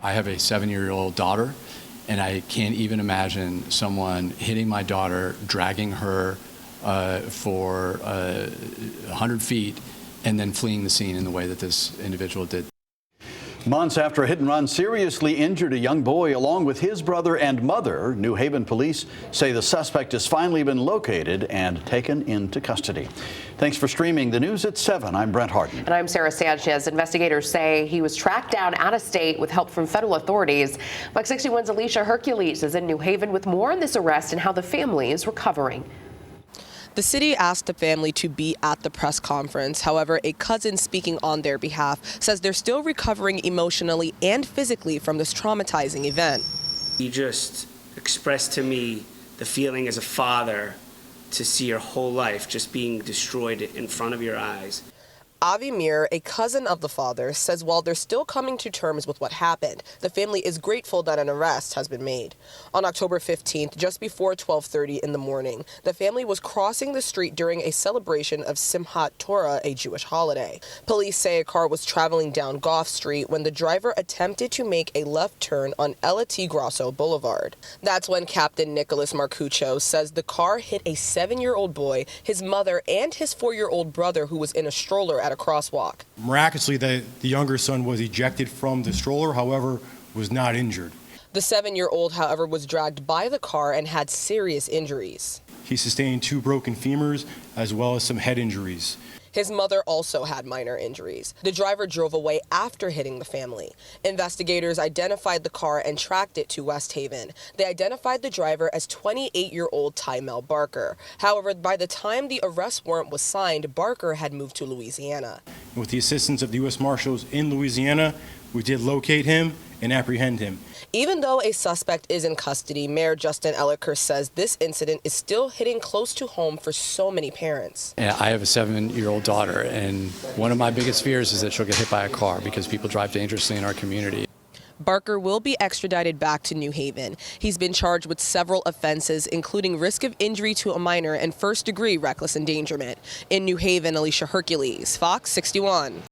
I have a 7-year-old daughter, and I can't even imagine someone hitting my daughter, dragging her for 100 feet, and then fleeing the scene in the way that this individual did. Months after a hit and run seriously injured a young boy along with his brother and mother, New Haven police say the suspect has finally been located and taken into custody. Thanks for streaming the news at 7. I'm Brent Harden. And I'm Sarah Sanchez. Investigators say he was tracked down out of state with help from federal authorities. Mike 61's Alicia Hercules is in New Haven with more on this arrest and how the family is recovering. The city asked the family to be at the press conference. However, a cousin speaking on their behalf says they're still recovering emotionally and physically from this traumatizing event. He just expressed to me the feeling as a father to see your whole life just being destroyed in front of your eyes. Avi Mir, a cousin of the father, says while they're still coming to terms with what happened, the family is grateful that an arrest has been made. On October 15th, just before 12:30 in the morning, the family was crossing the street during a celebration of Simchat Torah, a Jewish holiday. Police say a car was traveling down Gough Street when the driver attempted to make a left turn on Elati Grosso Boulevard. That's when Captain Nicholas Marcuccio says the car hit a 7-year-old boy, his mother, and his 4-year-old brother who was in a stroller at a crosswalk. Miraculously, the younger son was ejected from the stroller, however, was not injured. The 7-year-old, however, was dragged by the car and had serious injuries. He sustained 2 broken femurs as well as some head injuries. His mother also had minor injuries. The driver drove away after hitting the family. Investigators identified the car and tracked it to West Haven. They identified the driver as 28-year-old Tymel Barker. However, by the time the arrest warrant was signed, Barker had moved to Louisiana. With the assistance of the U.S. Marshals in Louisiana, we did locate him and apprehend him. Even though a suspect is in custody, Mayor Justin Elliker says this incident is still hitting close to home for so many parents. And I have a 7-year-old daughter, and one of my biggest fears is that she'll get hit by a car because people drive dangerously in our community. Barker will be extradited back to New Haven. He's been charged with several offenses, including risk of injury to a minor and first-degree reckless endangerment. In New Haven, Alicia Hercules, Fox 61.